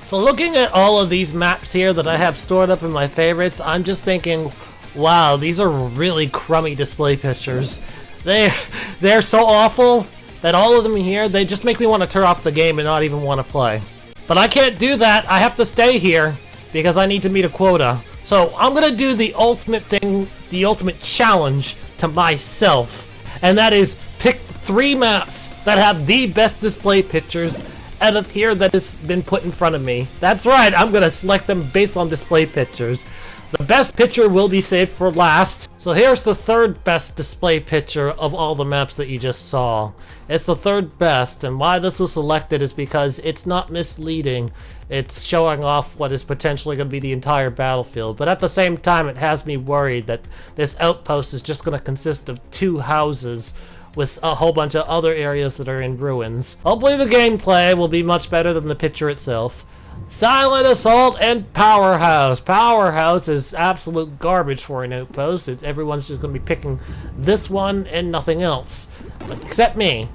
So looking at all of these maps here that I have stored up in my favorites, I'm just thinking, wow, these are really crummy display pictures. They're so awful that all of them here, they just make me want to turn off the game and not even want to play. But I can't do that. I have to stay here because I need to meet a quota. So I'm going to do the ultimate thing, the ultimate challenge to myself. And that is pick 3 maps that have the best display pictures out of here that has been put in front of me. That's right, I'm going to select them based on display pictures. The best picture will be saved for last. So here's the 3rd best display picture of all the maps that you just saw. It's the 3rd best, and why this was selected is because it's not misleading. It's showing off what is potentially going to be the entire battlefield, but at the same time it has me worried that this outpost is just going to consist of 2 houses with a whole bunch of other areas that are in ruins. Hopefully the gameplay will be much better than the picture itself. Silent Assault and Powerhouse. Powerhouse is absolute garbage for an outpost. Everyone's just going to be picking this one and nothing else. But except me.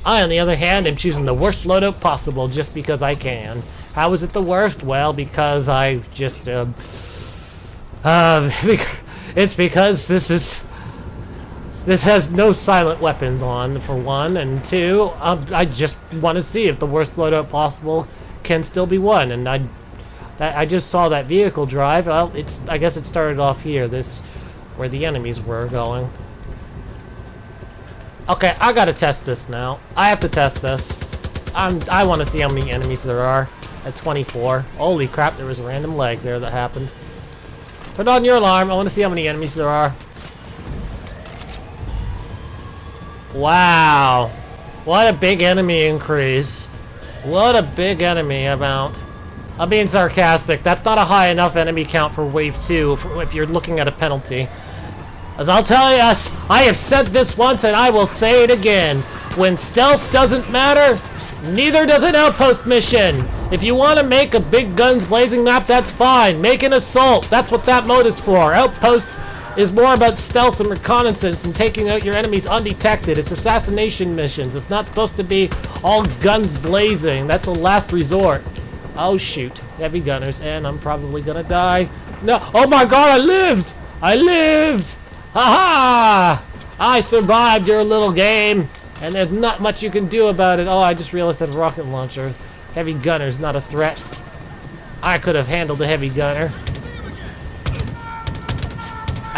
I, on the other hand, am choosing the worst loadout possible just because I can. How is it the worst? Well, because I just, it's because this has no silent weapons on, for one, and 2, I just want to see if the worst loadout possible can still be won, and I just saw that vehicle drive. Well, I guess it started off here. This where the enemies were going. Okay, I gotta test this now. I have to test this. I want to see how many enemies there are at 24. Holy crap! There was a random lag there that happened. Turn on your alarm. I want to see how many enemies there are. Wow! What a big enemy increase. What a big enemy amount. I'm being sarcastic. That's not a high enough enemy count for Wave 2 if you're looking at a penalty. As I'll tell you, I have said this once and I will say it again. When stealth doesn't matter, neither does an outpost mission. If you want to make a big guns blazing map, that's fine. Make an assault. That's what that mode is for. Outpost is more about stealth and reconnaissance and taking out your enemies undetected. It's assassination missions. It's not supposed to be all guns blazing. That's a last resort. Oh shoot. Heavy gunners, and I'm probably gonna die. No, oh my god, I lived! I lived! Haha! I survived your little game, and there's not much you can do about it. Oh, I just realized that a rocket launcher. Heavy gunner's not a threat. I could have handled a heavy gunner.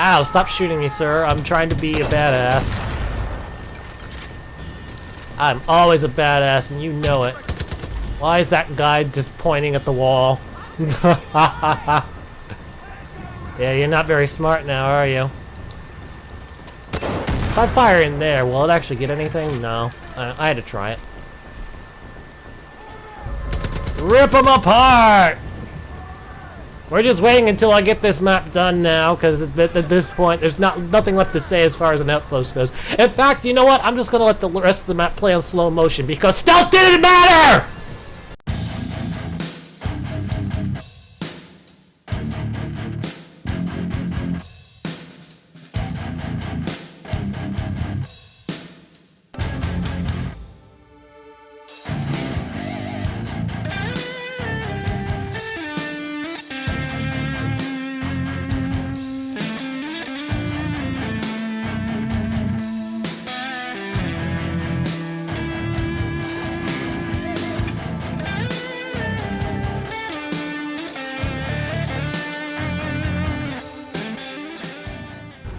Ow, stop shooting me, sir. I'm trying to be a badass. I'm always a badass, and you know it. Why is that guy just pointing at the wall? Yeah, you're not very smart now, are you? If I fire in there, will it actually get anything? No. I had to try it. Rip them apart! We're just waiting until I get this map done now, because at this point, there's nothing left to say as far as an outpost goes. In fact, you know what? I'm just going to let the rest of the map play on slow motion, because stealth didn't matter!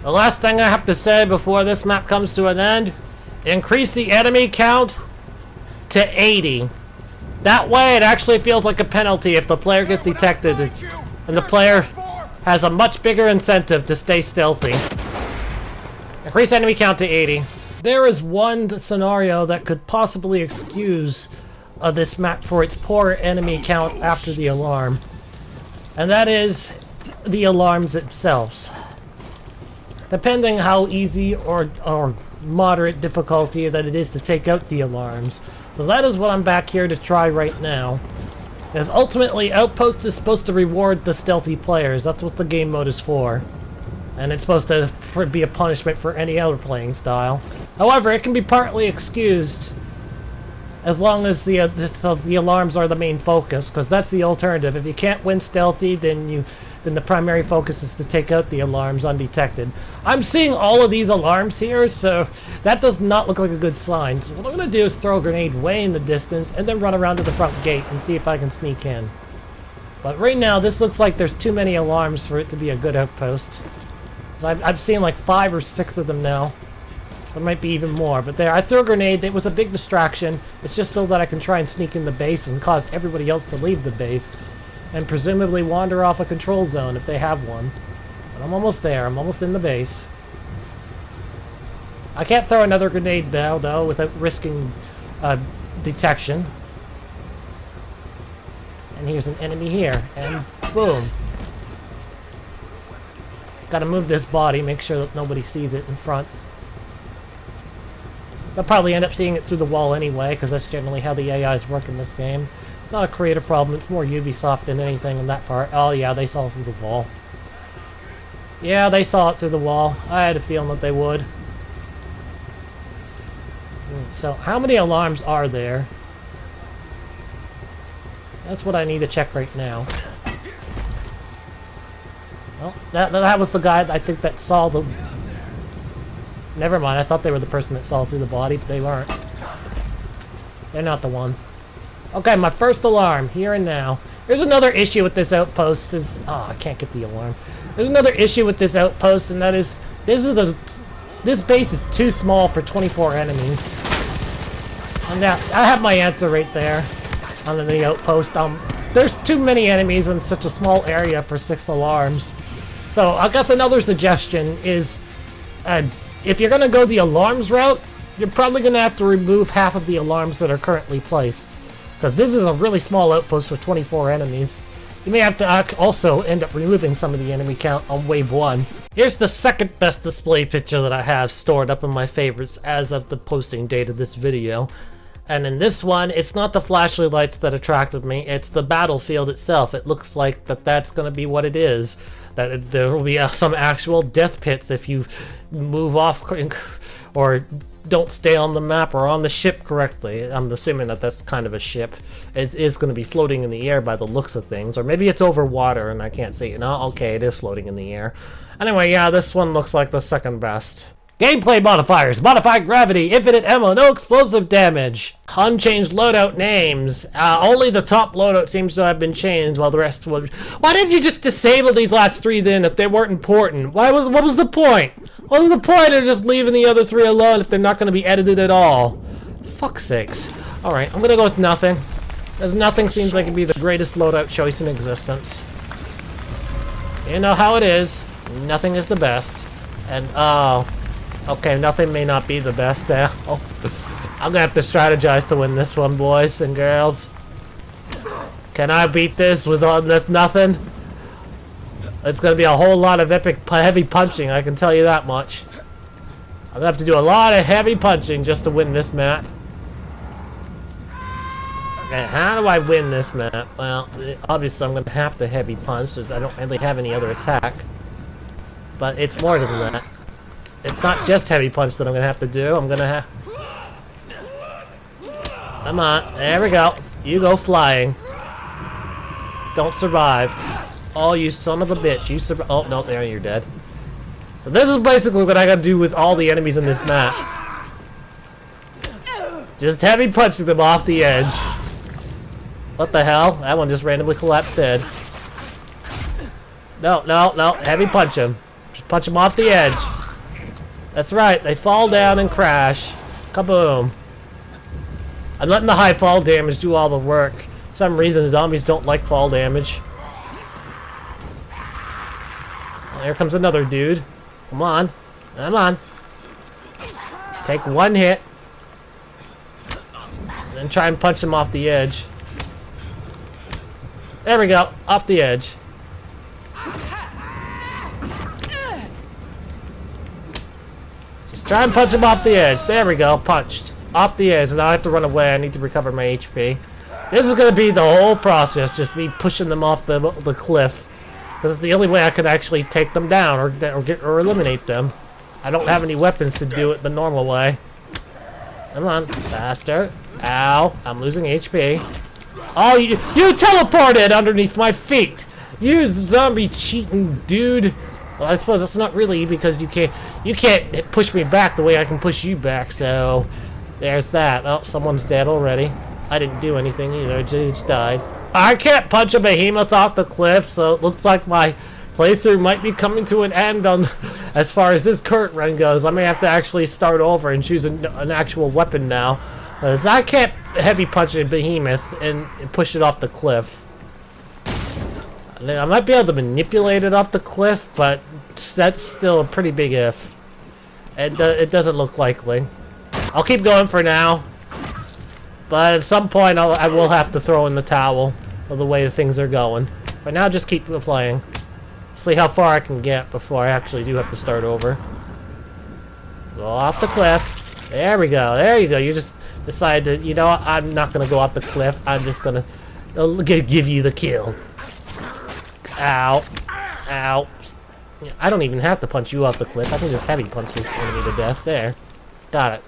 The last thing I have to say before this map comes to an end, increase the enemy count to 80. That way it actually feels like a penalty if the player gets detected, and the player has a much bigger incentive to stay stealthy. Increase enemy count to 80. There is one scenario that could possibly excuse this map for its poor enemy count after the alarm, and that is the alarms themselves. Depending how easy or moderate difficulty that it is to take out the alarms. So that is what I'm back here to try right now. As ultimately, Outpost is supposed to reward the stealthy players. That's what the game mode is for. And it's supposed to be a punishment for any other playing style. However, it can be partly excused as long as the alarms are the main focus, because that's the alternative. If you can't win stealthy, then the primary focus is to take out the alarms undetected. I'm seeing all of these alarms here, so that does not look like a good sign. So what I'm going to do is throw a grenade way in the distance, and then run around to the front gate and see if I can sneak in. But right now, this looks like there's too many alarms for it to be a good outpost. I've seen like 5 or 6 of them now. There might be even more, but there, I threw a grenade. It was a big distraction. It's just so that I can try and sneak in the base and cause everybody else to leave the base. And presumably wander off a control zone if they have one. But I'm almost there. I'm almost in the base. I can't throw another grenade now, though, without risking detection. And here's an enemy here. And boom. Gotta move this body, make sure that nobody sees it in front. They'll probably end up seeing it through the wall anyway, because that's generally how the AIs work in this game. It's not a creative problem, it's more Ubisoft than anything in that part. Oh yeah, they saw it through the wall. Yeah, they saw it through the wall. I had a feeling that they would. So, how many alarms are there? That's what I need to check right now. Well, that was the guy, I think, that saw the... Never mind, I thought they were the person that saw through the body, but they weren't. They're not the one. Okay, my first alarm, here and now. Here's another issue with this outpost is... Oh, I can't get the alarm. There's another issue with this outpost, and that is... This base is too small for 24 enemies. And now, I have my answer right there on the outpost. There's too many enemies in such a small area for 6 alarms. So, I guess another suggestion is... if you're going to go the alarms route, you're probably going to have to remove half of the alarms that are currently placed. Because this is a really small outpost with 24 enemies. You may have to also end up removing some of the enemy count on wave 1. Here's the second best display picture that I have stored up in my favorites as of the posting date of this video. And in this one, it's not the flashy lights that attracted me, it's the battlefield itself. It looks like that's going to be what it is. That there will be some actual death pits if you move off or don't stay on the map or on the ship correctly. I'm assuming that that's kind of a ship. It is going to be floating in the air by the looks of things. Or maybe it's over water and I can't see it. No, okay, it is floating in the air. Anyway, yeah, this one looks like the second best. Gameplay modifiers. Modified gravity. Infinite ammo. No explosive damage. Unchanged loadout names. Only the top loadout seems to have been changed while the rest would... Why didn't you just disable these last 3 then if they weren't important? What was the point? What was the point of just leaving the other 3 alone if they're not going to be edited at all? Fuck's sakes. Alright, I'm going to go with nothing. Because nothing seems like it'd be the greatest loadout choice in existence. You know how it is. Nothing is the best. And, oh... Okay, nothing may not be the best now. Oh, I'm gonna have to strategize to win this one, boys and girls. Can I beat this with nothing? It's gonna be a whole lot of heavy punching, I can tell you that much. I'm gonna have to do a lot of heavy punching just to win this map. Okay, how do I win this map? Well, obviously I'm gonna have to heavy punch since I don't really have any other attack. But it's more than that. It's not just heavy punch that I'm gonna have to do. I'm gonna have... Come on. There we go. You go flying. Don't survive. Oh, you son of a bitch. You survive. Oh, no. There, you're dead. So this is basically what I gotta do with all the enemies in this map. Just heavy punching them off the edge. What the hell? That one just randomly collapsed dead. No, no, no. Heavy punch him. Just punch him off the edge. That's right, they fall down and crash. Kaboom. I'm letting the high fall damage do all the work. For some reason, zombies don't like fall damage. Well, here comes another dude. Come on. Come on. Take one hit. And then try and punch him off the edge. There we go. Off the edge. Try and punch him off the edge. There we go. Punched. Off the edge. Now I have to run away. I need to recover my HP. This is going to be the whole process. Just me pushing them off the cliff. This is the only way I could actually take them down or eliminate them. I don't have any weapons to do it the normal way. Come on. Faster. Ow, I'm losing HP. Oh, you teleported underneath my feet! You zombie cheating dude! Well, I suppose that's not really, because you can't push me back the way I can push you back, so... There's that. Oh, someone's dead already. I didn't do anything either, just died. I can't punch a behemoth off the cliff, so it looks like my playthrough might be coming to an end on as far as this current run goes. I may have to actually start over and choose an actual weapon now. Because I can't heavy punch a behemoth and push it off the cliff. I might be able to manipulate it off the cliff, but that's still a pretty big if. It doesn't look likely. I'll keep going for now. But at some point I will have to throw in the towel of the way things are going. But now just keep playing. See how far I can get before I actually do have to start over. Go off the cliff. There we go. There you go. You just decided to, you know what? I'm not going to go off the cliff. I'm just going to give you the kill. Ow. Ow. I don't even have to punch you off the cliff. I can just heavy punch this enemy to death. There. Got it.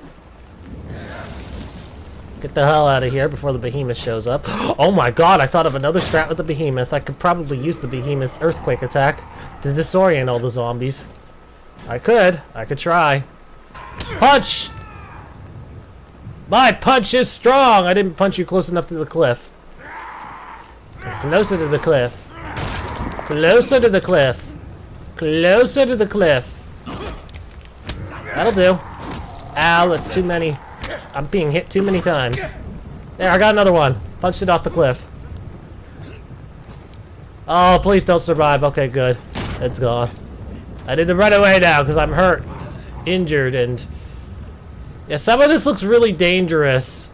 Get the hell out of here before the behemoth shows up. Oh my god, I thought of another strat with the behemoth. I could probably use the behemoth's earthquake attack to disorient all the zombies. I could try. Punch! My punch is strong! I didn't punch you close enough to the cliff. Closer to the cliff. Closer to the cliff. Closer to the cliff. That'll do. Ow, that's too many. I'm being hit too many times. There, I got another one. Punched it off the cliff. Oh, please don't survive. Okay, good. It's gone. I need to run away now because I'm hurt. Injured, and... Yeah, some of this looks really dangerous.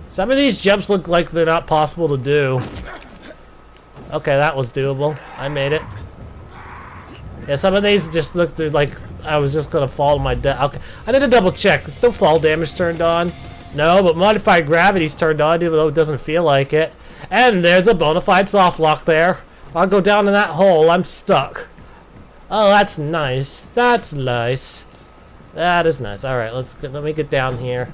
Some of these jumps look like they're not possible to do. Okay, that was doable. I made it. Yeah, some of these just look like I was just gonna fall to my death. Okay, I need to double check. Is no fall damage turned on? No, but modified gravity's turned on, even though it doesn't feel like it. And there's a bona fide soft lock there. I'll go down in that hole. I'm stuck. Oh, that's nice. That's nice. That is nice. All right, let me get down here.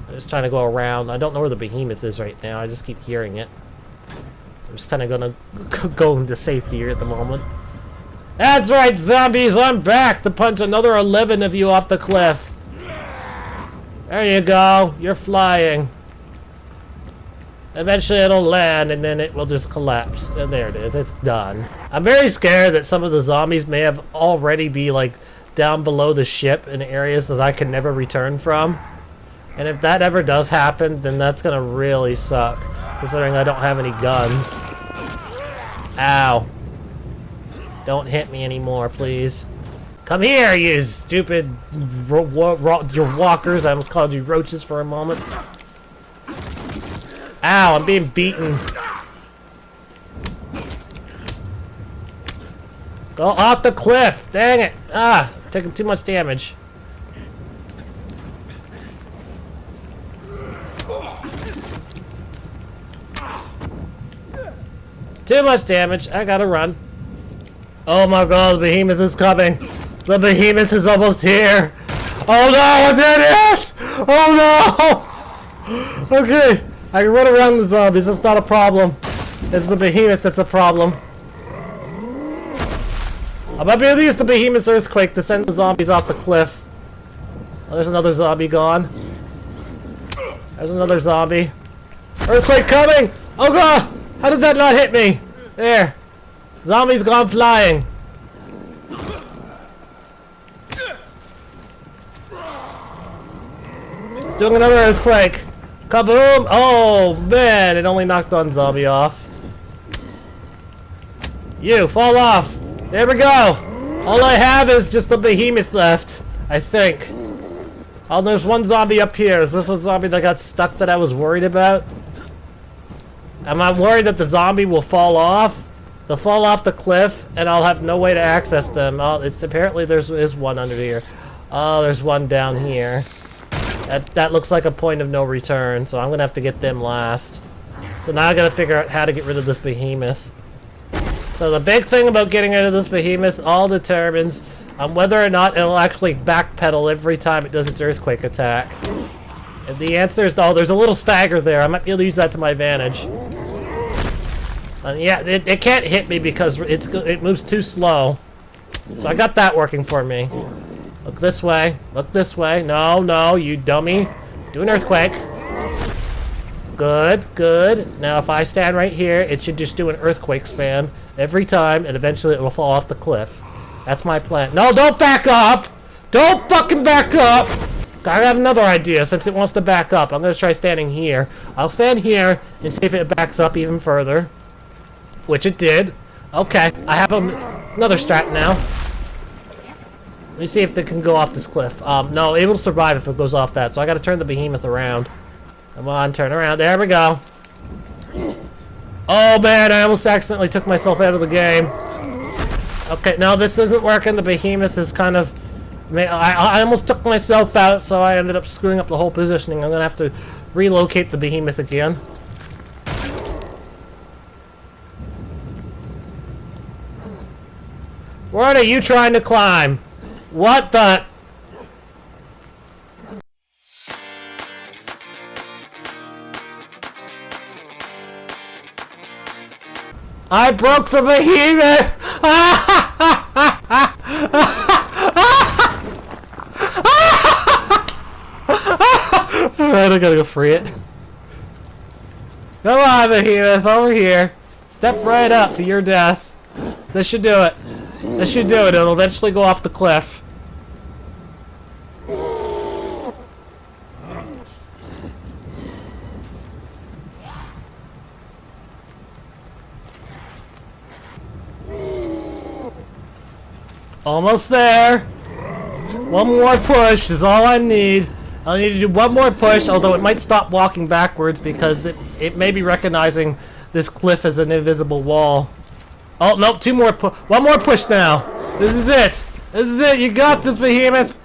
I'm just trying to go around. I don't know where the behemoth is right now. I just keep hearing it. I'm just kind of gonna go into safety here at the moment. That's right, zombies! I'm back to punch another 11 of you off the cliff. There you go. You're flying. Eventually it'll land, and then it will just collapse. And there it is. It's done. I'm very scared that some of the zombies may have already be, like, down below the ship in areas that I can never return from. And if that ever does happen, then that's gonna really suck, considering I don't have any guns. Ow. Don't hit me anymore, please. Come here, you stupid your walkers. I almost called you roaches for a moment. Ow, I'm being beaten. Go off the cliff. Dang it. Ah, taking too much damage. Too much damage. I gotta run. Oh my god, the behemoth is coming. The behemoth is almost here. Oh no, it's in it! Oh no! Okay, I can run around the zombies. That's not a problem. It's the behemoth that's a problem. I might be able to use the behemoth's earthquake to send the zombies off the cliff. Oh, there's another zombie gone. There's another zombie. Earthquake coming! Oh god! How did that not hit me? There. Zombies gone flying. It's doing another earthquake. Kaboom! Oh man, it only knocked one zombie off. You, fall off. There we go. All I have is just the behemoth left, I think. Oh, there's one zombie up here. Is this a zombie that got stuck that I was worried about? Am I worried that the zombie will fall off? They'll fall off the cliff, and I'll have no way to access them. Oh, apparently there is one under here. Oh, there's one down here. That looks like a point of no return, so I'm gonna have to get them last. So now I gotta figure out how to get rid of this behemoth. So the big thing about getting rid of this behemoth all determines on whether or not it'll actually backpedal every time it does its earthquake attack. The answer is no. There's a little stagger there. I might be able to use that to my advantage. Yeah, it can't hit me because it moves too slow. So I got that working for me. Look this way. Look this way. No, no, you dummy. Do an earthquake. Good, good. Now if I stand right here, it should just do an earthquake span every time, and eventually it will fall off the cliff. That's my plan. No, don't back up! Don't fucking back up! I have another idea, since it wants to back up. I'm gonna try standing here. I'll stand here and see if it backs up even further. Which it did. Okay, I have another strat now. Let me see if it can go off this cliff. No, it will survive if it goes off that, so I gotta turn the behemoth around. Come on, turn around. There we go. Oh man, I almost accidentally took myself out of the game. Okay, no, this isn't working. The behemoth is kind of... I almost took myself out, so I ended up screwing up the whole positioning. I'm gonna have to relocate the behemoth again. What are you trying to climb? What the... I broke the behemoth! Alright, I gotta go free it. Come on, behemoth, over here. Step right up to your death. This should do it. This should do it. It'll eventually go off the cliff. Almost there. One more push is all I need. I need to do one more push, although it might stop walking backwards because it may be recognizing this cliff as an invisible wall. Oh, nope, one more push now. This is it. This is it. You got this, behemoth.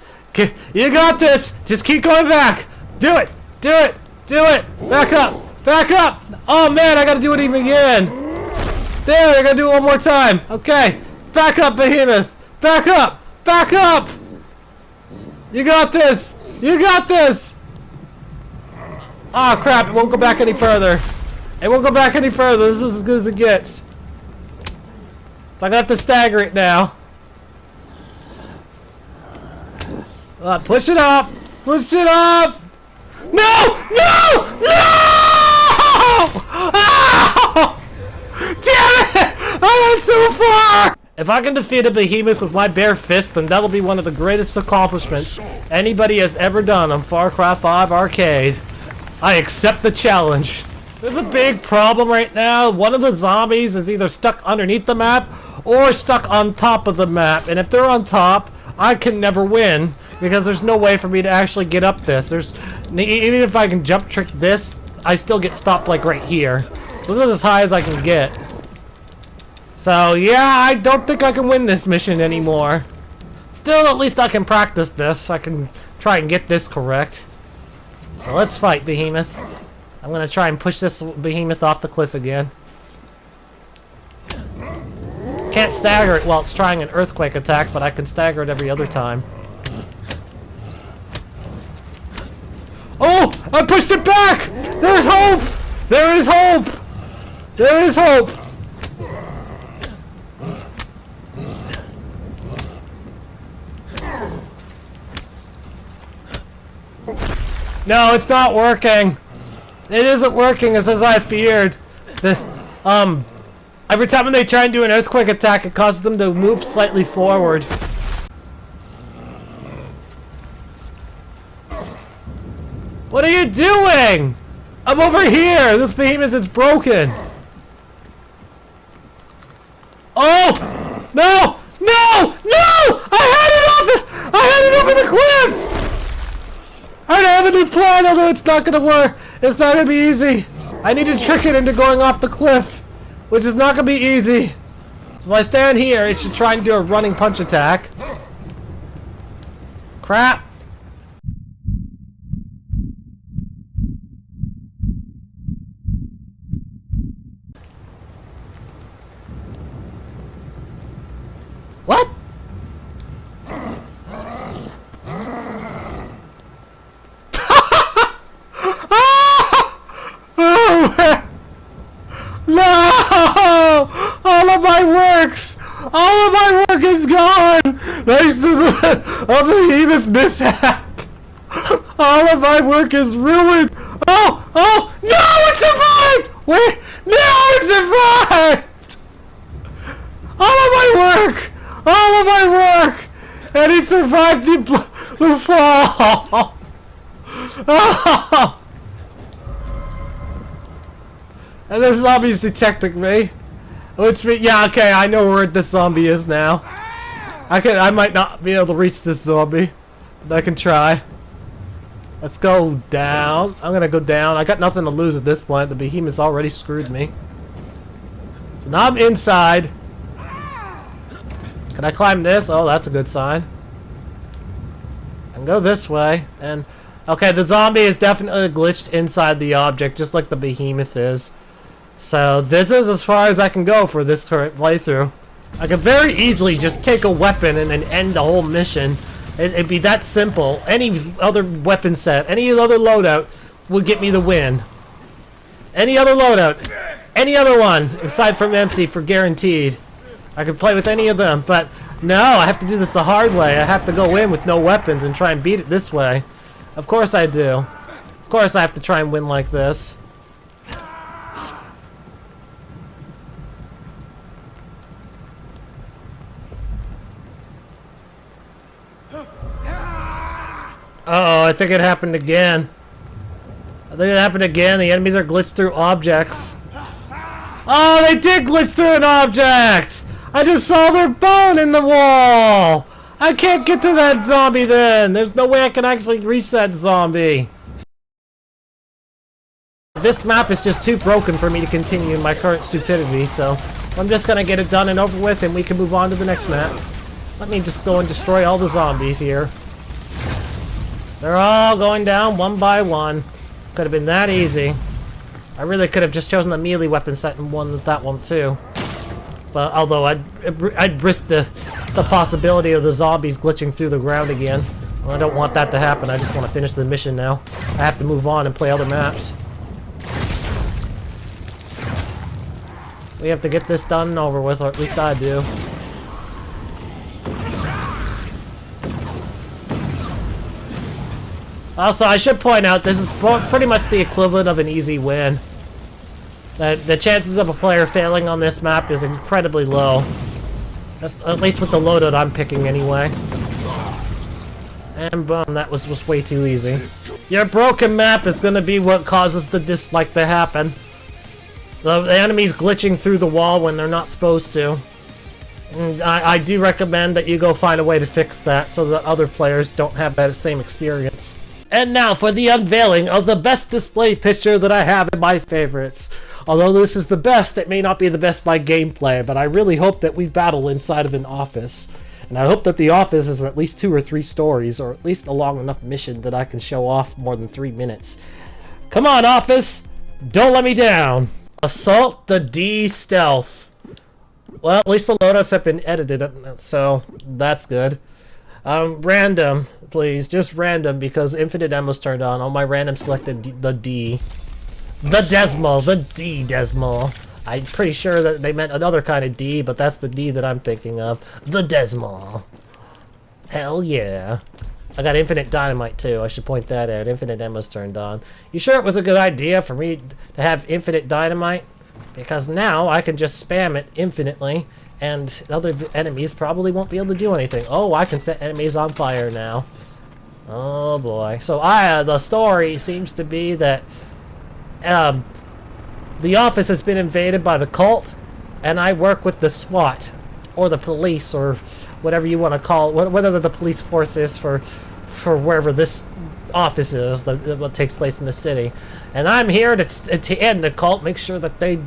You got this. Just keep going back. Do it. Do it. Do it. Back up. Back up. Oh, man, I gotta do it even again. There, I gotta do it one more time. Okay. Back up, behemoth. Back up. Back up. You got this. You got this. Oh, crap. It won't go back any further. It won't go back any further. This is as good as it gets. So I'm gonna have to stagger it now. Push it up! Push it up! No! No! No! Oh! Damn it! I got so far! If I can defeat a behemoth with my bare fist, then that'll be one of the greatest accomplishments anybody has ever done on Far Cry 5 Arcade. I accept the challenge. There's a big problem right now. One of the zombies is either stuck underneath the map or stuck on top of the map. And if they're on top, I can never win because there's no way for me to actually get up this. Even if I can jump trick this, I still get stopped like right here. So this is as high as I can get. So yeah, I don't think I can win this mission anymore. Still, at least I can practice this. I can try and get this correct. So let's fight, behemoth. I'm gonna try and push this behemoth off the cliff again. Can't stagger it while it's trying an earthquake attack, but I can stagger it every other time. Oh! I pushed it back! There's hope! There is hope! There is hope! No, it's not working! It isn't working as I feared. Every time they try and do an earthquake attack, it causes them to move slightly forward. What are you doing? I'm over here! This behemoth is broken! Oh! No! No! No! I had it over the cliff! I have a new plan, although it's not gonna work. It's not gonna be easy. I need to trick it into going off the cliff, which is not gonna be easy. So if I stand here, it should try and do a running punch attack. Crap. What? All of my work is gone! Thanks to the behemoth mishap! All of my work is ruined! Oh! Oh! No! It survived! Wait! No! It survived! All of my work! All of my work! And it survived the fall! Oh! And the zombie's detecting me. Which means, yeah, okay, I know where this zombie is now. I might not be able to reach this zombie, but I can try. Let's go down. I'm gonna go down. I got nothing to lose at this point. The behemoth's already screwed me. So now I'm inside. Can I climb this? Oh, that's a good sign. I can go this way. And okay, the zombie is definitely glitched inside the object, just like the behemoth is. So this is as far as I can go for this current playthrough. I could very easily just take a weapon and then end the whole mission. It'd be that simple. Any other weapon set, any other loadout would get me the win. Any other loadout, any other one, aside from empty, for guaranteed. I could play with any of them, but no, I have to do this the hard way. I have to go in with no weapons and try and beat it this way. Of course I do. Of course I have to try and win like this. Uh-oh, I think it happened again. I think it happened again. The enemies are glitched through objects. Oh, they did glitch through an object! I just saw their bone in the wall! I can't get to that zombie then! There's no way I can actually reach that zombie. This map is just too broken for me to continue in my current stupidity, so I'm just gonna get it done and over with and we can move on to the next map. Let me just go and destroy all the zombies here. They're all going down one by one. Could have been that easy. I really could have just chosen the melee weapon set and won with that one too. But although I'd risk the possibility of the zombies glitching through the ground again. Well, I don't want that to happen. I just want to finish the mission now. I have to move on and play other maps. We have to get this done and over with, or at least I do. Also, I should point out, this is pretty much the equivalent of an easy win. The chances of a player failing on this map is incredibly low. That's, at least with the loadout I'm picking anyway. And boom, that was way too easy. Your broken map is going to be what causes the dislike to happen. The enemies glitching through the wall when they're not supposed to. And I do recommend that you go find a way to fix that so that other players don't have that same experience. And now for the unveiling of the best display picture that I have in my favorites. Although this is the best, it may not be the best by gameplay, but I really hope that we battle inside of an office. And I hope that the office is at least 2 or 3 stories, or at least a long enough mission that I can show off more than 3 minutes. Come on, office! Don't let me down! Assault the D stealth. Well, at least the loadouts have been edited, so that's good. Random, please. Just random, because infinite ammo's turned on. All my random selected the D. The Decimal. The D Decimal. I'm pretty sure that they meant another kind of D, but that's the D that I'm thinking of. The Decimal. Hell yeah. I got infinite dynamite, too. I should point that out. Infinite ammo's turned on. You sure it was a good idea for me to have infinite dynamite? Because now I can just spam it infinitely, and other enemies probably won't be able to do anything. Oh, I can set enemies on fire now. Oh boy. So the story seems to be that the office has been invaded by the cult, and I work with the SWAT, or the police, or whatever you want to call it, whatever the police force is for wherever this office is, what takes place in the city. And I'm here to end the cult, make sure that they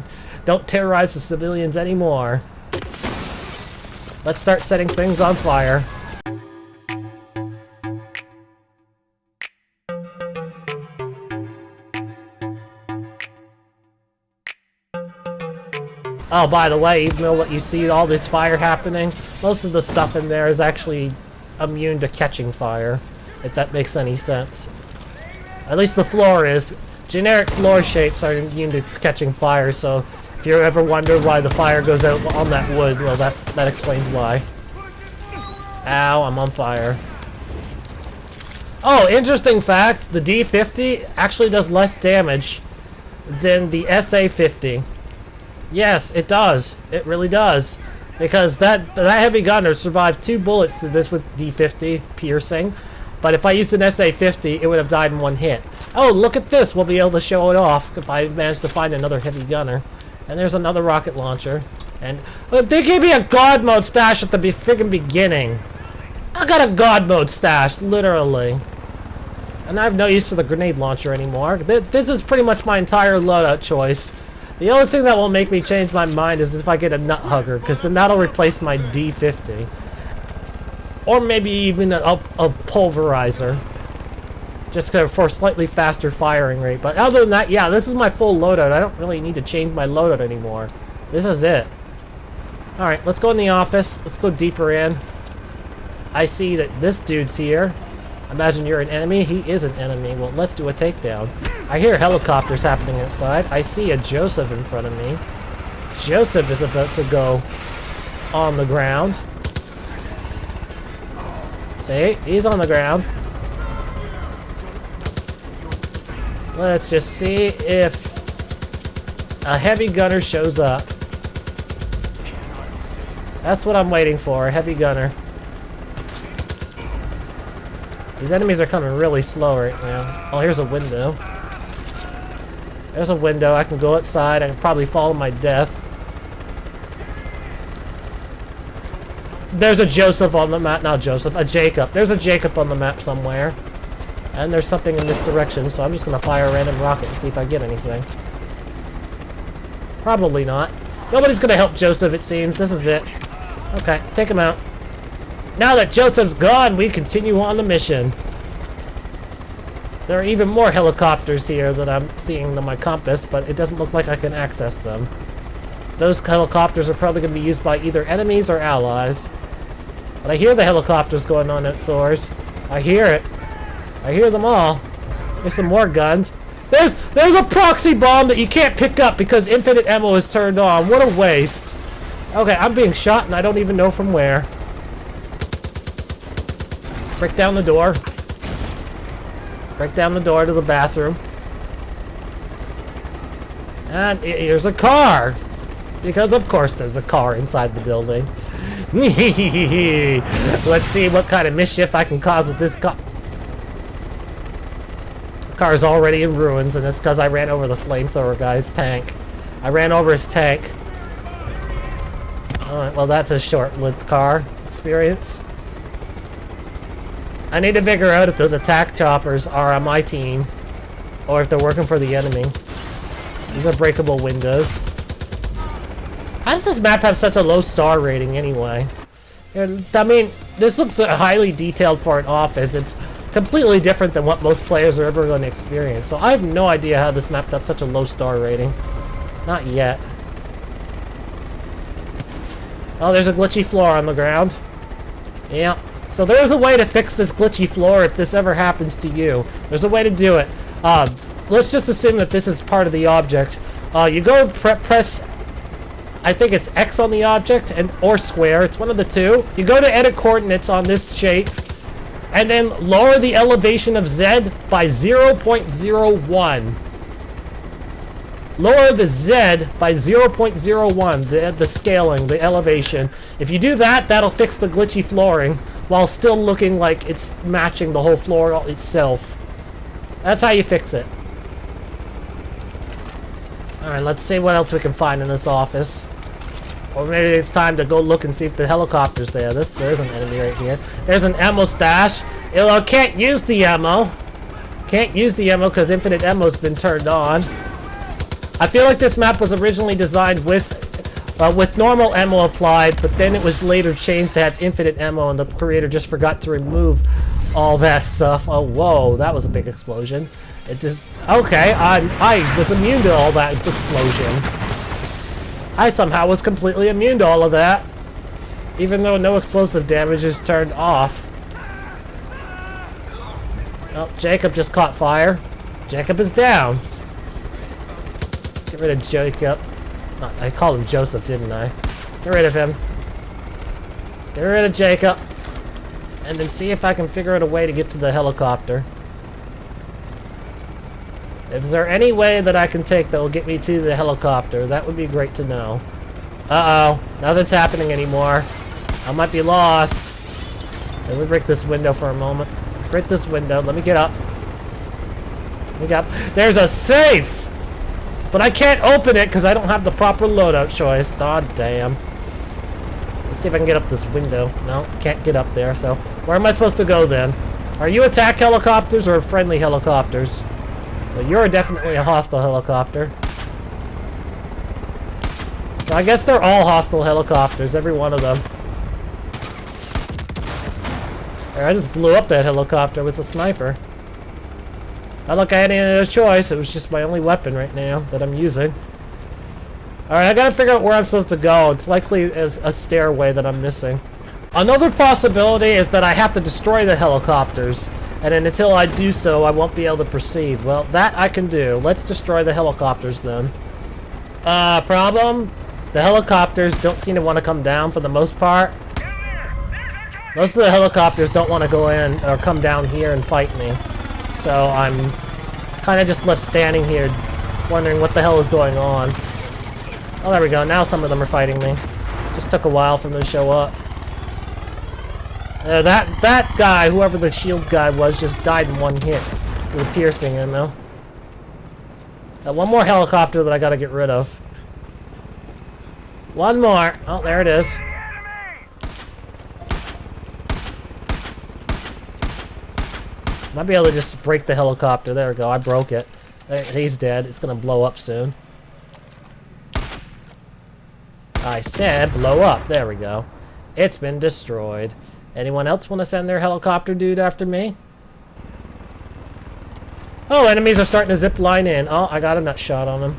don't terrorize the civilians anymore. Let's start setting things on fire. Oh, by the way, even though you see all this fire happening, most of the stuff in there is actually immune to catching fire, if that makes any sense. At least the floor is. Generic floor shapes are immune to catching fire, so If you ever wondered why the fire goes out on that wood, well, that explains why. Ow, I'm on fire. Oh, interesting fact, the D50 actually does less damage than the SA50. Yes, it does. It really does. Because that heavy gunner survived 2 bullets to this with D50 piercing. But if I used an SA50, it would have died in 1 hit. Oh, look at this. We'll be able to show it off if I manage to find another heavy gunner. And there's another rocket launcher. And they gave me a God mode stash at the friggin' beginning. I got a God mode stash, literally. And I have no use for the grenade launcher anymore. This is pretty much my entire loadout choice. The only thing that will make me change my mind is if I get a nut hugger, because then that'll replace my D50. Or maybe even a pulverizer. Just for a slightly faster firing rate. But other than that, yeah, this is my full loadout. I don't really need to change my loadout anymore. This is it. Alright, let's go in the office. Let's go deeper in. I see that this dude's here. Imagine you're an enemy. He is an enemy. Well, let's do a takedown. I hear helicopters happening outside. I see a Joseph in front of me. Joseph is about to go on the ground. See? He's on the ground. Let's just see if a heavy gunner shows up. That's what I'm waiting for, a heavy gunner. These enemies are coming really slow right now. Oh, here's a window. There's a window. I can go outside. I can probably fall to my death. There's a Joseph on the map. Not Joseph. A Jacob. There's a Jacob on the map somewhere. And there's something in this direction, so I'm just going to fire a random rocket and see if I get anything. Probably not. Nobody's going to help Joseph, it seems. This is it. Okay, take him out. Now that Joseph's gone, we continue on the mission. There are even more helicopters here that I'm seeing on my compass, but it doesn't look like I can access them. Those helicopters are probably going to be used by either enemies or allies. But I hear the helicopters going on at soars. I hear it. I hear them all. There's some more guns. There's a proxy bomb that you can't pick up because infinite ammo is turned on. What a waste. Okay, I'm being shot and I don't even know from where. Break down the door. Break down the door to the bathroom. And here's a car. Because of course there's a car inside the building. Let's see what kind of mischief I can cause with this car. The car is already in ruins, and it's because I ran over the flamethrower guy's tank. I ran over his tank. Alright, well that's a short-lived car experience. I need to figure out if those attack choppers are on my team, or if they're working for the enemy. These are breakable windows. How does this map have such a low star rating anyway? I mean, this looks highly detailed for an office. It's completely different than what most players are ever going to experience. So I have no idea how this map got such a low star rating. Not yet. Oh, there's a glitchy floor on the ground. Yeah. So there's a way to fix this glitchy floor if this ever happens to you. There's a way to do it. Let's just assume that this is part of the object. You go press, I think it's X on the object, or square. It's one of the two. You go to edit coordinates on this shape, and then lower the elevation of Z by 0.01. Lower the Z by 0.01, the scaling, the elevation. If you do that, that'll fix the glitchy flooring, while still looking like it's matching the whole floor itself. That's how you fix it. Alright, let's see what else we can find in this office. Or maybe it's time to go look and see if the helicopter's there. There's an enemy right here. There's an ammo stash. Can't use the ammo. Can't use the ammo because infinite ammo's been turned on. I feel like this map was originally designed with normal ammo applied, but then it was later changed to have infinite ammo, and the creator just forgot to remove all that stuff. Oh, whoa, that was a big explosion. It just... Okay, I was immune to all that explosion. I somehow was completely immune to all of that, even though no explosive damage is turned off. Oh, Jacob just caught fire. Jacob is down. Get rid of Jacob. I called him Joseph, didn't I? Get rid of him. Get rid of Jacob. And then see if I can figure out a way to get to the helicopter. Is there any way that I can take that will get me to the helicopter? That would be great to know. Uh-oh. Nothing's happening anymore. I might be lost. Let me break this window for a moment. Break this window. Let me get up. Let me get up. There's a safe! But I can't open it because I don't have the proper loadout choice. God damn. Let's see if I can get up this window. No, can't get up there, so... Where am I supposed to go then? Are you attack helicopters or friendly helicopters? Well, you're definitely a hostile helicopter. So I guess they're all hostile helicopters, every one of them. There, I just blew up that helicopter with a sniper. Not like I had any other choice, it was just my only weapon right now that I'm using. Alright, I gotta figure out where I'm supposed to go. It's likely a stairway that I'm missing. Another possibility is that I have to destroy the helicopters. And then until I do so, I won't be able to proceed. Well, that I can do. Let's destroy the helicopters then. Problem? The helicopters don't seem to want to come down for the most part. Most of the helicopters don't want to go in or come down here and fight me. So I'm kind of just left standing here wondering what the hell is going on. Oh, there we go. Now some of them are fighting me. Just took a while for them to show up. That guy, whoever the shield guy was, just died in one hit with a piercing ammo. One more helicopter that I gotta get rid of. One more. Oh, there it is. Might be able to just break the helicopter. There we go. I broke it. He's dead. It's gonna blow up soon. I said blow up. There we go. It's been destroyed. Anyone else want to send their helicopter dude after me? Oh, enemies are starting to zip line in. Oh, I got a nut shot on him.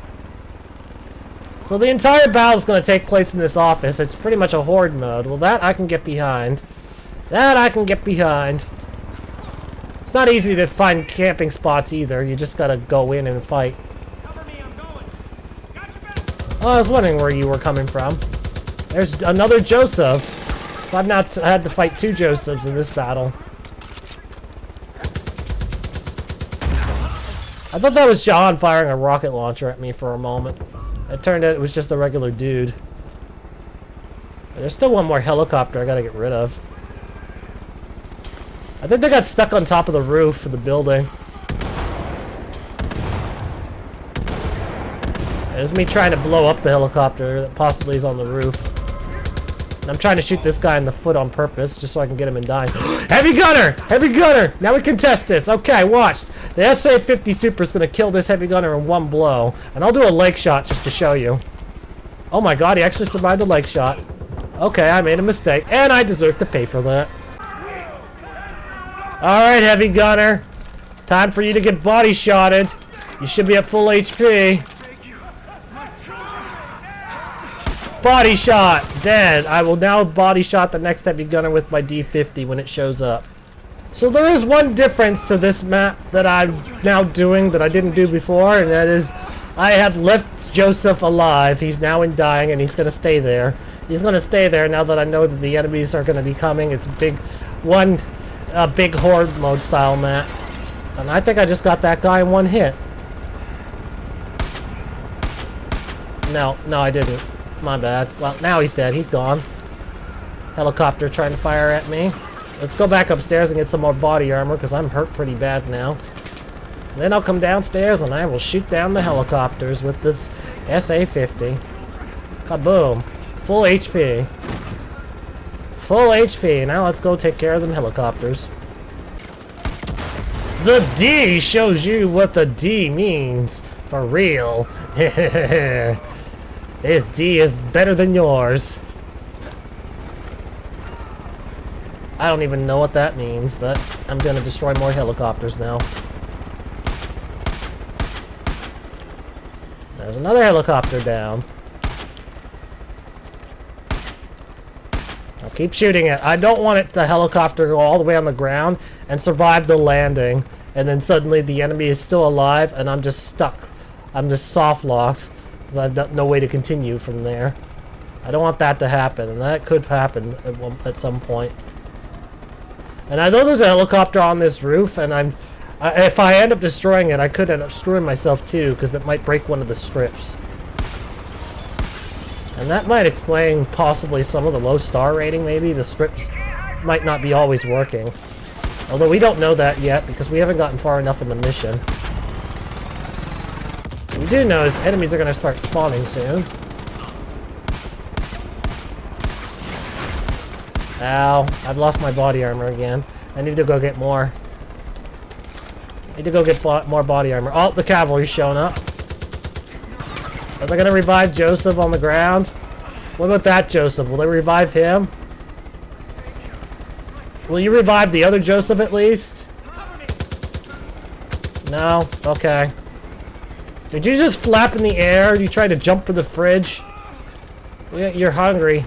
So the entire battle is going to take place in this office. It's pretty much a horde mode. Well, that I can get behind. That I can get behind. It's not easy to find camping spots either. You just got to go in and fight. Cover me, I'm going. Got your back. Oh, I was wondering where you were coming from. There's another Joseph. So I've now had to fight two Josephs in this battle. I thought that was John firing a rocket launcher at me for a moment. It turned out it was just a regular dude. There's still one more helicopter I gotta get rid of. I think they got stuck on top of the roof of the building. There's me trying to blow up the helicopter that possibly is on the roof. And I'm trying to shoot this guy in the foot on purpose, just so I can get him in dying. Heavy gunner! Heavy gunner! Now we can test this. Okay, watch. The SA-50 Super is going to kill this heavy gunner in one blow. And I'll do a leg shot just to show you. Oh my god, he actually survived the leg shot. Okay, I made a mistake. And I deserve to pay for that. Alright, heavy gunner. Time for you to get body shotted. You should be at full HP. Body shot! Dead! I will now body shot the next heavy gunner with my D50 when it shows up. So there is one difference to this map that I'm now doing that I didn't do before, and that is I have left Joseph alive. He's now in dying, and he's going to stay there. He's going to stay there now that I know that the enemies are going to be coming. It's a big horde mode style map. And I think I just got that guy in one hit. No, I didn't. My bad. Well, now he's dead. He's gone. Helicopter trying to fire at me. Let's go back upstairs and get some more body armor, because I'm hurt pretty bad now. Then I'll come downstairs and I will shoot down the helicopters with this SA-50. Kaboom. Full HP. Full HP. Now let's go take care of them helicopters. The D shows you what the D means. For real. His D is better than yours. I don't even know what that means, but I'm gonna destroy more helicopters now. There's another helicopter down. I'll keep shooting it. I don't want the helicopter to go all the way on the ground and survive the landing, and then suddenly the enemy is still alive and I'm just stuck. I'm just soft locked. Because I've no way to continue from there. I don't want that to happen, and that could happen at some point. And I know there's a helicopter on this roof, and if I end up destroying it, I could end up screwing myself too, because that might break one of the strips. And that might explain possibly some of the low star rating, maybe. The strips might not be always working. Although we don't know that yet, because we haven't gotten far enough in the mission. What we do know is enemies are going to start spawning soon. Ow, I've lost my body armor again. I need to go get more. I need to go get more body armor. Oh, the cavalry's showing up. Are they going to revive Joseph on the ground? What about that Joseph? Will they revive him? Will you revive the other Joseph at least? No? Okay. Did you just flap in the air? You try to jump for the fridge? Yeah, you're hungry.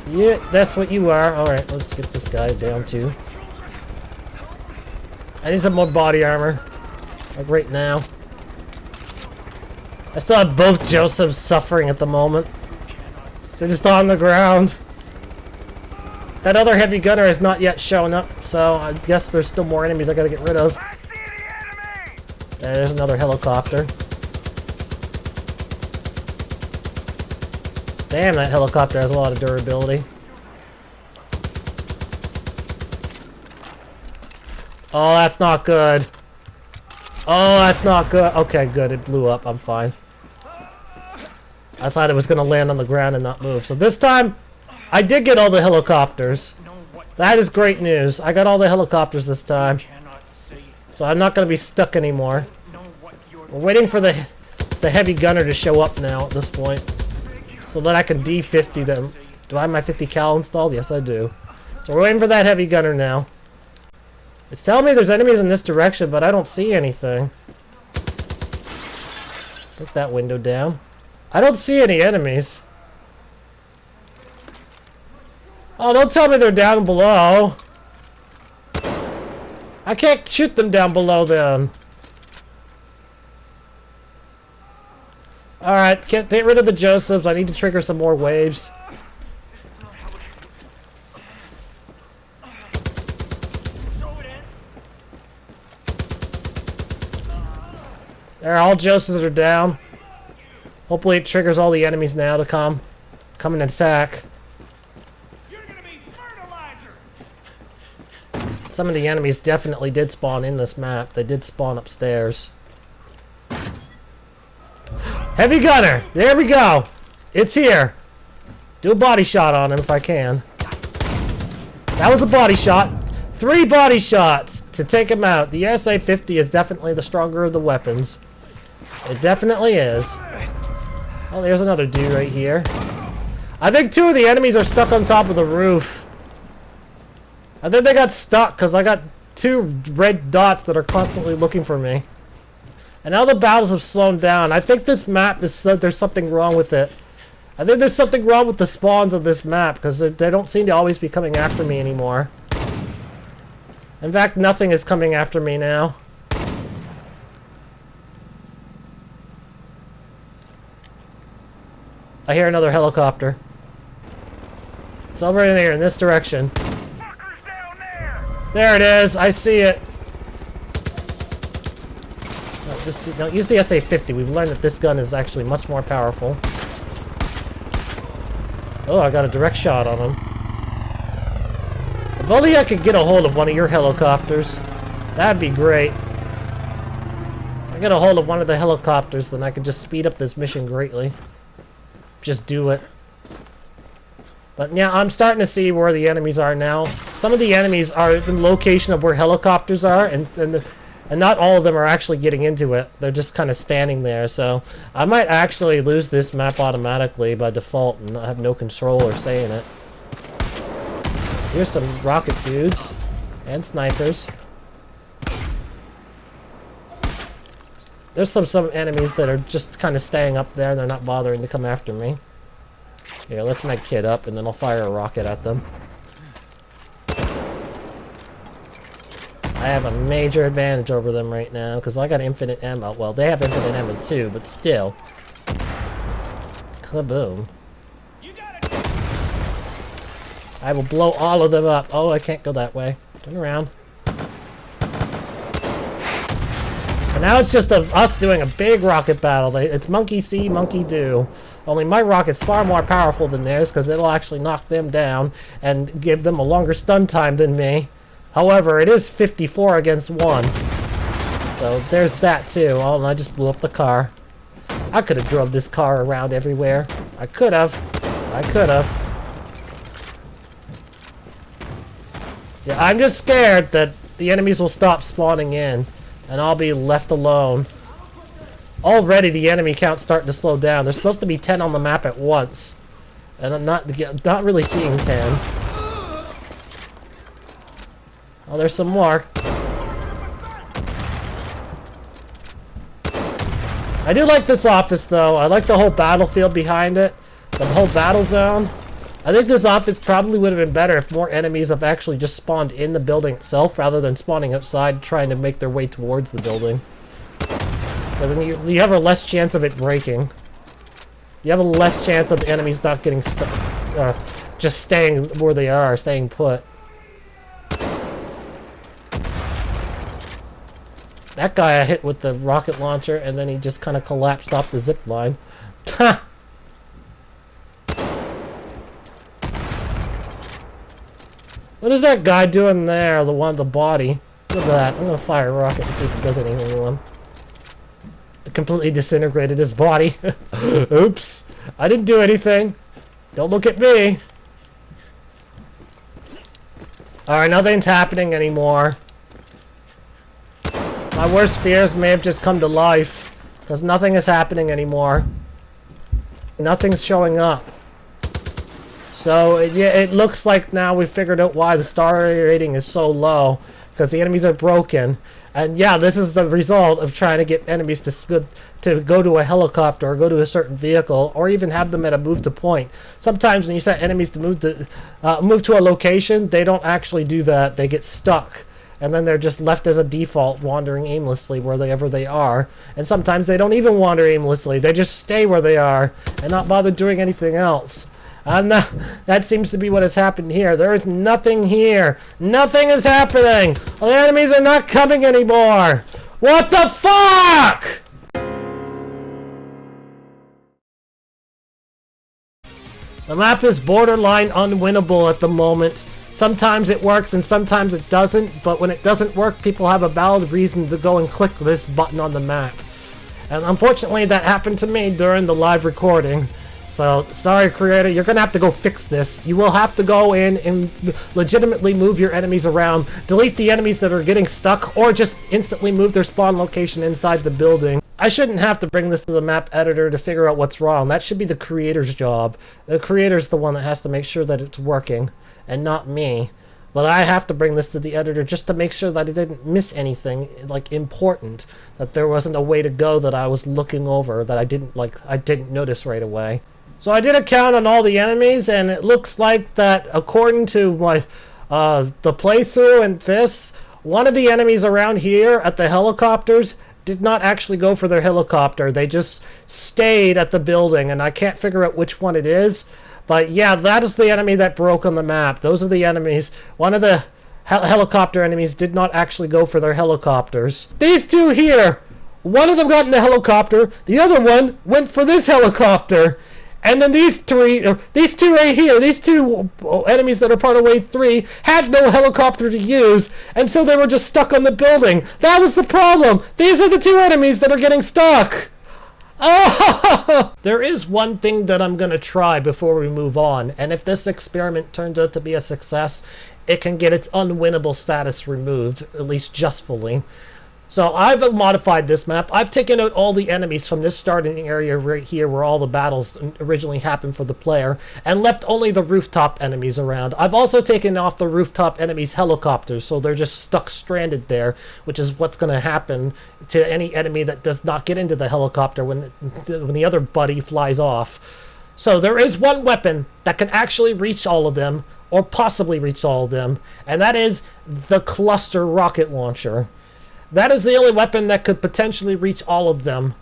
Yeah, that's what you are. Alright, let's get this guy down too. I need some more body armor. Like right now. I still have both Josephs suffering at the moment. They're just on the ground. That other heavy gunner has not yet shown up, so I guess there's still more enemies I gotta get rid of. There's another helicopter. Damn, that helicopter has a lot of durability. Oh, that's not good. Oh, that's not good. Okay, good. It blew up. I'm fine. I thought it was going to land on the ground and not move. So this time, I did get all the helicopters. That is great news. I got all the helicopters this time. So I'm not going to be stuck anymore. We're waiting for the heavy gunner to show up now at this point. So that I can D50 them. Do I have my 50 cal installed? Yes, I do. So we're waiting for that heavy gunner now. It's telling me there's enemies in this direction, but I don't see anything. Put that window down. I don't see any enemies. Oh, don't tell me they're down below. I can't shoot them down below then. Alright, get rid of the Josephs. I need to trigger some more waves. There, all Josephs are down. Hopefully it triggers all the enemies now to come and attack. You're gonna be fertilizer. Some of the enemies definitely did spawn in this map. They did spawn upstairs. Heavy gunner! There we go! It's here! Do a body shot on him if I can. That was a body shot. 3 body shots to take him out. The SA-50 is definitely the stronger of the weapons. It definitely is. Oh, there's another dude right here. I think 2 of the enemies are stuck on top of the roof. I think they got stuck because I got 2 red dots that are constantly looking for me. And now the battles have slowed down. I think this map is there's something wrong with it. I think there's something wrong with the spawns of this map because they don't seem to always be coming after me anymore. In fact, nothing is coming after me now. I hear another helicopter. It's over in there, in this direction. There it is. I see it. No, just don't use the SA-50. We've learned that this gun is actually much more powerful. Oh, I got a direct shot on him. If only I could get a hold of one of your helicopters. That'd be great. If I get a hold of one of the helicopters, then I could just speed up this mission greatly. Just do it. But yeah, I'm starting to see where the enemies are now. Some of the enemies are in the location of where helicopters are, and not all of them are actually getting into it. They're just kind of standing there, so I might actually lose this map automatically by default and not have no control or say in it. Here's some rocket dudes and snipers. There's some enemies that are just kind of staying up there. They're not bothering to come after me. Here, let's make kid up, and then I'll fire a rocket at them. I have a major advantage over them right now, because I got infinite ammo. Well, they have infinite ammo too, but still. Kaboom. You got it. I will blow all of them up. Oh, I can't go that way. Turn around. And now it's just us doing a big rocket battle. It's monkey see, monkey do. Only my rocket's far more powerful than theirs because it'll actually knock them down and give them a longer stun time than me. However, it is 54 against 1. So there's that too. Oh, and I just blew up the car. I could have drove this car around everywhere. I could have. I could have. Yeah, I'm just scared that the enemies will stop spawning in, and I'll be left alone. Already the enemy count's starting to slow down. There's supposed to be 10 on the map at once, and I'm not really seeing 10. Oh, there's some more. I do like this office, though. I like the whole battlefield behind it, the whole battle zone. I think this office probably would have been better if more enemies have actually just spawned in the building itself rather than spawning outside trying to make their way towards the building. Because then you have a less chance of it breaking. You have a less chance of the enemies not getting stuck, just staying where they are, staying put. That guy I hit with the rocket launcher, and then he just kind of collapsed off the zip line. Ha! What is that guy doing there? The one with the body. Look at that. I'm gonna fire a rocket and see if it does anything to him. It completely disintegrated his body. Oops. I didn't do anything. Don't look at me. Alright, nothing's happening anymore. My worst fears may have just come to life, because nothing is happening anymore. Nothing's showing up. So, yeah, it looks like now we figured out why the star rating is so low, because the enemies are broken. And yeah, this is the result of trying to get enemies to go to a helicopter or go to a certain vehicle, or even have them at a move to point. Sometimes when you set enemies to move to a location, they don't actually do that. They get stuck. And then they're just left as a default, wandering aimlessly wherever they are. And sometimes they don't even wander aimlessly. They just stay where they are and not bother doing anything else. And that seems to be what has happened here. There is nothing here. Nothing is happening. The enemies are not coming anymore. What the fuck? The map is borderline unwinnable at the moment. Sometimes it works and sometimes it doesn't, but when it doesn't work, people have a valid reason to go and click this button on the map. And unfortunately, that happened to me during the live recording. So, sorry creator, you're gonna have to go fix this. You will have to go in and legitimately move your enemies around, delete the enemies that are getting stuck, or just instantly move their spawn location inside the building. I shouldn't have to bring this to the map editor to figure out what's wrong. That should be the creator's job. The creator's the one that has to make sure that it's working, and not me. But I have to bring this to the editor just to make sure that I didn't miss anything, like, important. That there wasn't a way to go that I was looking over that I didn't notice right away. So I did a count on all the enemies, and it looks like that according to my the playthrough and this, one of the enemies around here at the helicopters did not actually go for their helicopter. They just stayed at the building, and I can't figure out which one it is. But yeah, that is the enemy that broke on the map. Those are the enemies. One of the helicopter enemies did not actually go for their helicopters. These two here, one of them got in the helicopter, the other one went for this helicopter. And then these two right here, these two enemies that are part of Wave 3, had no helicopter to use, and so they were just stuck on the building. That was the problem! These are the two enemies that are getting stuck! Oh! There is one thing that I'm gonna try before we move on, and if this experiment turns out to be a success, it can get its unwinnable status removed, at least justfully. So I've modified this map. I've taken out all the enemies from this starting area right here where all the battles originally happened for the player, and left only the rooftop enemies around. I've also taken off the rooftop enemies' helicopters, so they're just stuck stranded there, which is what's going to happen to any enemy that does not get into the helicopter when the other buddy flies off. So there is one weapon that can actually reach all of them, or possibly reach all of them, and that is the cluster rocket launcher. That is the only weapon that could potentially reach all of them.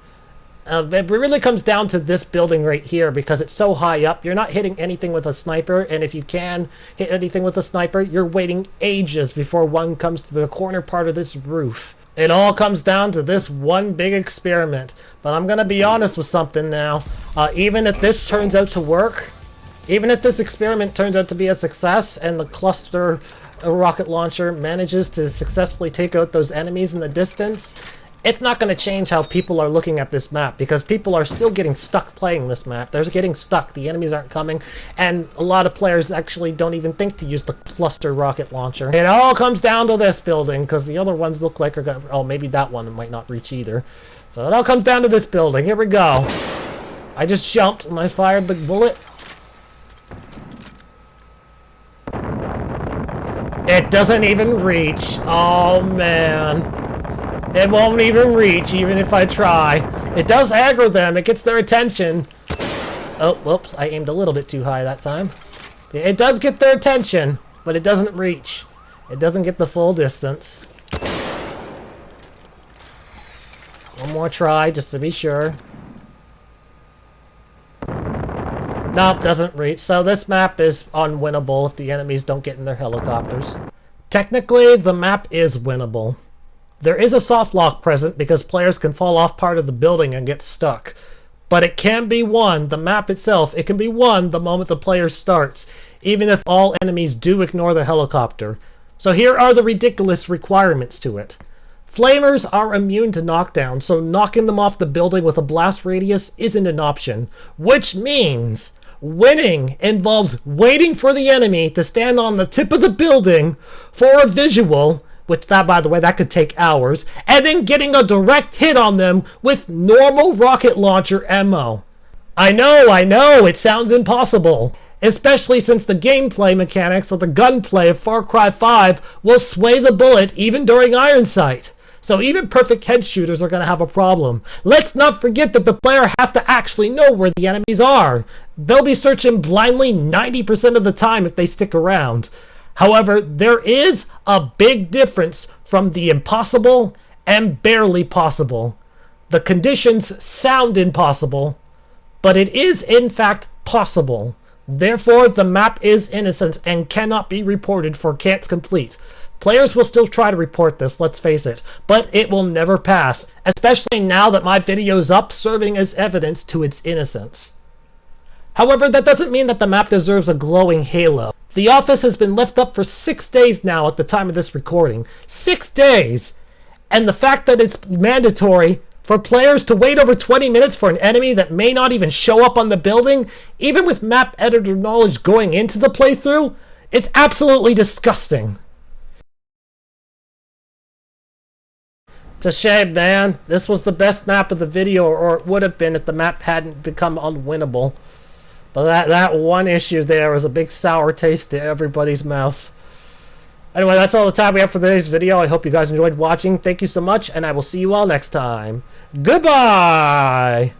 It really comes down to this building right here because it's so high up. You're not hitting anything with a sniper, and if you can hit anything with a sniper, you're waiting ages before one comes to the corner part of this roof. It all comes down to this one big experiment. But I'm going to be honest with something now. Even if this turns out to work, even if this experiment turns out to be a success and the cluster rocket launcher manages to successfully take out those enemies in the distance, it's not going to change how people are looking at this map because people are still getting stuck playing this map. They're getting stuck. The enemies aren't coming, and a lot of players actually don't even think to use the cluster rocket launcher. It all comes down to this building because the other ones look like are going to... Oh, maybe that one might not reach either. So it all comes down to this building. Here we go. I just jumped and I fired the bullet. It doesn't even reach. Oh, man. It won't even reach, even if I try. It does aggro them. It gets their attention. Oh, whoops. I aimed a little bit too high that time. It does get their attention, but it doesn't reach. It doesn't get the full distance. One more try, just to be sure. Nope, doesn't reach. So this map is unwinnable if the enemies don't get in their helicopters. Technically, the map is winnable. There is a soft lock present because players can fall off part of the building and get stuck. But it can be won, the map itself, it can be won the moment the player starts, even if all enemies do ignore the helicopter. So here are the ridiculous requirements to it. Flamers are immune to knockdown, so knocking them off the building with a blast radius isn't an option. Which means winning involves waiting for the enemy to stand on the tip of the building for a visual, which, that, by the way, that could take hours, and then getting a direct hit on them with normal rocket launcher ammo. I know, it sounds impossible, especially since the gameplay mechanics of the gunplay of Far Cry 5 will sway the bullet even during Iron Sight. So even perfect head shooters are going to have a problem. Let's not forget that the player has to actually know where the enemies are. They'll be searching blindly 90% of the time if they stick around. However, there is a big difference from the impossible and barely possible. The conditions sound impossible, but it is in fact possible. Therefore, the map is innocent and cannot be reported for can't complete. Players will still try to report this, let's face it, but it will never pass, especially now that my video's up serving as evidence to its innocence. However, that doesn't mean that the map deserves a glowing halo. The office has been left up for 6 days now at the time of this recording. 6 days! And the fact that it's mandatory for players to wait over 20 minutes for an enemy that may not even show up on the building, even with map editor knowledge going into the playthrough, it's absolutely disgusting. It's a shame, man. This was the best map of the video, or it would have been if the map hadn't become unwinnable. But that one issue there was a big sour taste to everybody's mouth. Anyway, that's all the time we have for today's video. I hope you guys enjoyed watching. Thank you so much, and I will see you all next time. Goodbye!